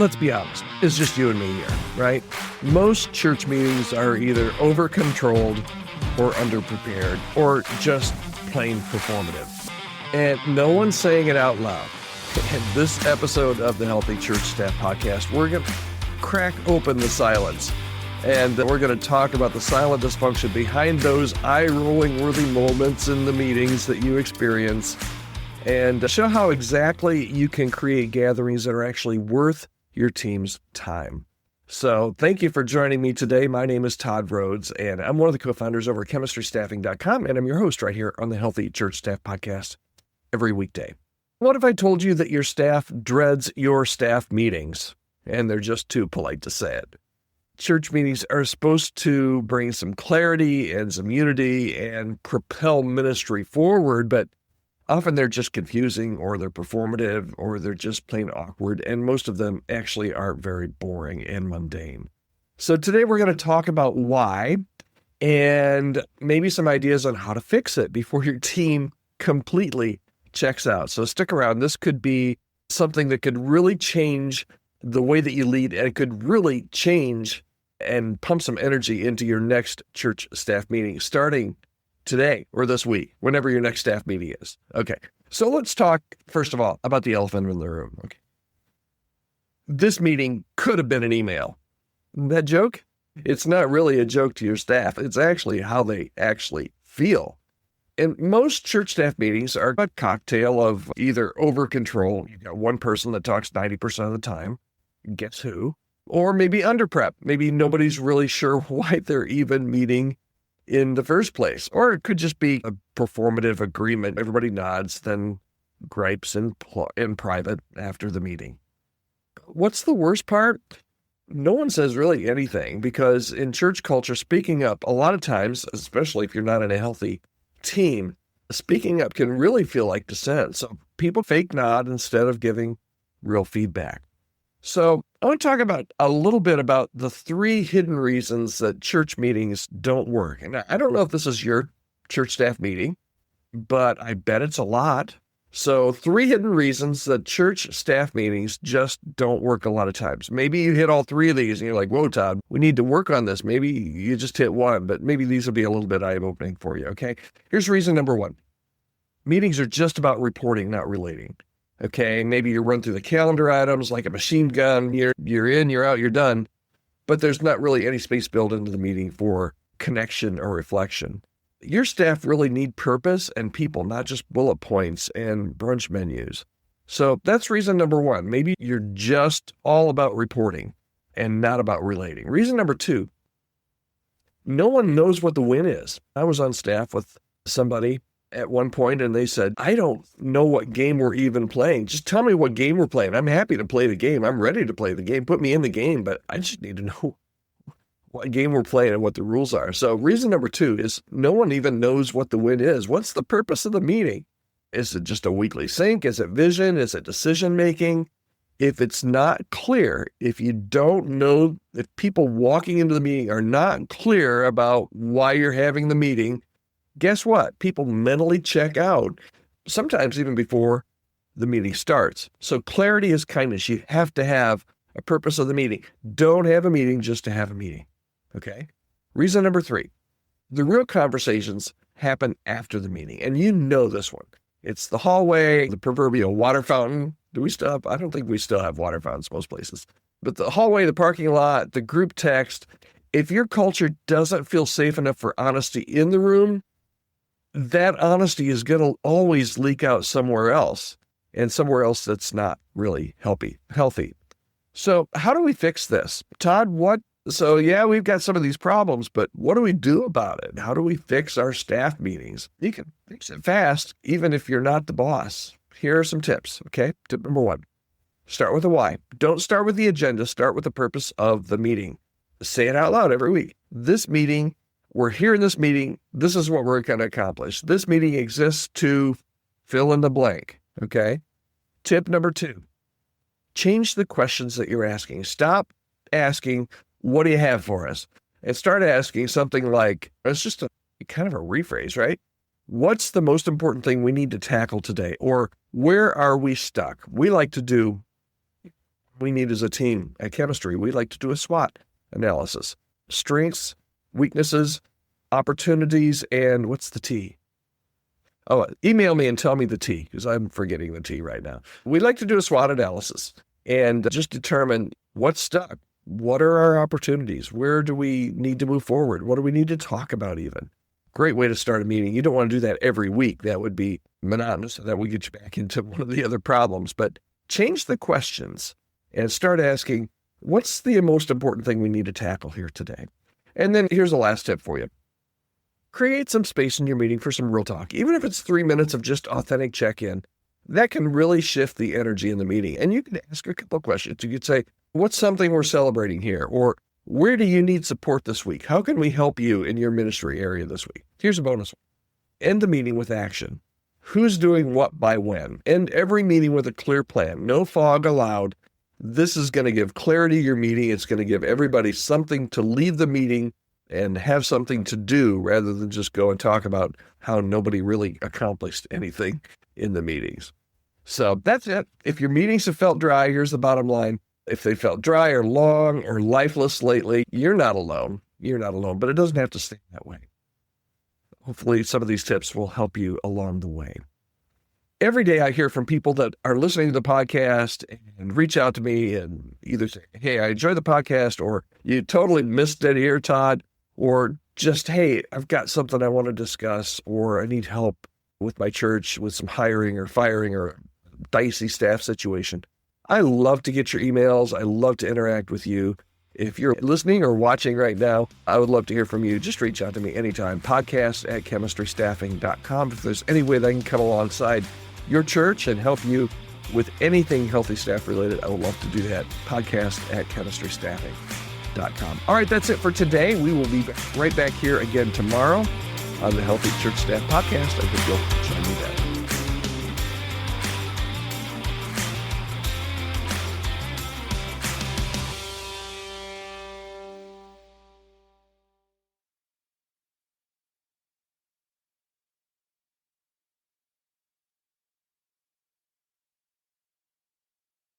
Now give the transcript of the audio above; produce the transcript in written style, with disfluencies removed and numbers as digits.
let's be honest, it's just you and me here, right? Most church meetings are either over-controlled or underprepared or just plain performative. And no one's saying it out loud. In this episode of the Healthy Church Staff Podcast, we're going to crack open the silence. And we're going to talk about the silent dysfunction behind those eye-rolling worthy moments in the meetings that you experience, and show how exactly you can create gatherings that are actually worth your team's time. So thank you for joining me today. My name is Todd Rhodes, and I'm one of the co-founders over at chemistrystaffing.com, and I'm your host right here on the Healthy Church Staff Podcast every weekday. What if I told you that your staff dreads your staff meetings, and they're just too polite to say it? Church meetings are supposed to bring some clarity and some unity and propel ministry forward, but often they're just confusing, or they're performative, or they're just plain awkward, and most of them actually are very boring and mundane. So today we're going to talk about why, and maybe some ideas on how to fix it before your team completely checks out. So stick around. This could be something that could really change the way that you lead, and it could really change and pump some energy into your next church staff meeting, starting today or this week, whenever your next staff meeting is. Okay, so let's talk, first of all, about the elephant in the room. Okay, this meeting could have been an email. That joke? It's not really a joke to your staff. It's actually how they actually feel. And most church staff meetings are a cocktail of either over control. You've got one person that talks 90% of the time. Guess who? Or maybe under prep. Maybe nobody's really sure why they're even meeting in the first place. Or it could just be a performative agreement. Everybody nods, then gripes in private after the meeting. What's the worst part? No one says really anything, because in church culture, speaking up, a lot of times, especially if you're not in a healthy team, speaking up can really feel like dissent. So people fake nod instead of giving real feedback. So I want to talk about a little bit about the 3 hidden reasons that church meetings don't work. And I don't know if this is your church staff meeting, but I bet it's a lot. So 3 hidden reasons that church staff meetings just don't work a lot of times. Maybe you hit all 3 of these and you're like, whoa, Todd, we need to work on this. Maybe you just hit 1, but maybe these will be a little bit eye-opening for you, okay? Here's reason number 1. Meetings are just about reporting, not relating. Okay, maybe you run through the calendar items like a machine gun. You're in, you're out, you're done. But there's not really any space built into the meeting for connection or reflection. Your staff really need purpose and people, not just bullet points and brunch menus. So that's reason number 1. Maybe you're just all about reporting and not about relating. Reason number 2, no one knows what the win is. I was on staff with somebody at one point, and they said, I don't know what game we're even playing. Just tell me what game we're playing. I'm happy to play the game. I'm ready to play the game. Put me in the game, but I just need to know what game we're playing and what the rules are. So reason number 2 is no one even knows what the win is. What's the purpose of the meeting? Is it just a weekly sync? Is it vision? Is it decision-making? If it's not clear, if you don't know, if people walking into the meeting are not clear about why you're having the meeting, guess what? People mentally check out, sometimes even before the meeting starts. So clarity is kindness. You have to have a purpose of the meeting. Don't have a meeting just to have a meeting, okay? Reason number 3, the real conversations happen after the meeting, and you know this one. It's the hallway, the proverbial water fountain. Do we still have? I don't think we still have water fountains most places. But the hallway, the parking lot, the group text, if your culture doesn't feel safe enough for honesty in the room, that honesty is going to always leak out somewhere else, and somewhere else that's not really healthy. So how do we fix this? Todd, so yeah, we've got some of these problems, but what do we do about it? How do we fix our staff meetings? You can fix it fast, even if you're not the boss. Here are some tips, okay? Tip number 1, start with a why. Don't start with the agenda, start with the purpose of the meeting. Say it out loud every week. This meeting, we're here in this meeting. This is what we're going to accomplish. This meeting exists to fill in the blank, okay? Tip number 2, change the questions that you're asking. Stop asking, what do you have for us? And start asking something like, it's just kind of a rephrase, right? What's the most important thing we need to tackle today? Or where are we stuck? We like to do we need as a team at Chemistry. We like to do a SWOT analysis. Strengths, weaknesses, opportunities, and what's the T? Oh, email me and tell me the T, because I'm forgetting the T right now. We like to do a SWOT analysis and just determine what's stuck. What are our opportunities? Where do we need to move forward? What do we need to talk about even? Great way to start a meeting. You don't want to do that every week. That would be monotonous. That would get you back into one of the other problems. But change the questions and start asking, what's the most important thing we need to tackle here today? And then here's the last tip for you. Create some space in your meeting for some real talk. Even if it's 3 minutes of just authentic check-in, that can really shift the energy in the meeting. And you can ask a couple of questions. You could say, what's something we're celebrating here? Or where do you need support this week? How can we help you in your ministry area this week? Here's a bonus one. End the meeting with action. Who's doing what by when? End every meeting with a clear plan. No fog allowed. This is going to give clarity to your meeting. It's going to give everybody something to leave the meeting and have something to do rather than just go and talk about how nobody really accomplished anything in the meetings. So that's it. If your meetings have felt dry, here's the bottom line. If they felt dry or long or lifeless lately, you're not alone. You're not alone, but it doesn't have to stay that way. Hopefully some of these tips will help you along the way. Every day I hear from people that are listening to the podcast and reach out to me and either say, hey, I enjoy the podcast, or you totally missed it here, Todd, or just, hey, I've got something I want to discuss, or I need help with my church with some hiring or firing or dicey staff situation. I love to get your emails. I love to interact with you. If you're listening or watching right now, I would love to hear from you. Just reach out to me anytime. podcast@chemistrystaffing.com. If there's any way that I can come alongside your church and help you with anything healthy staff related, I would love to do that. podcast@chemistrystaffing.com. All right, that's it for today. We will be right back here again tomorrow on the Healthy Church Staff Podcast. I hope you'll join me.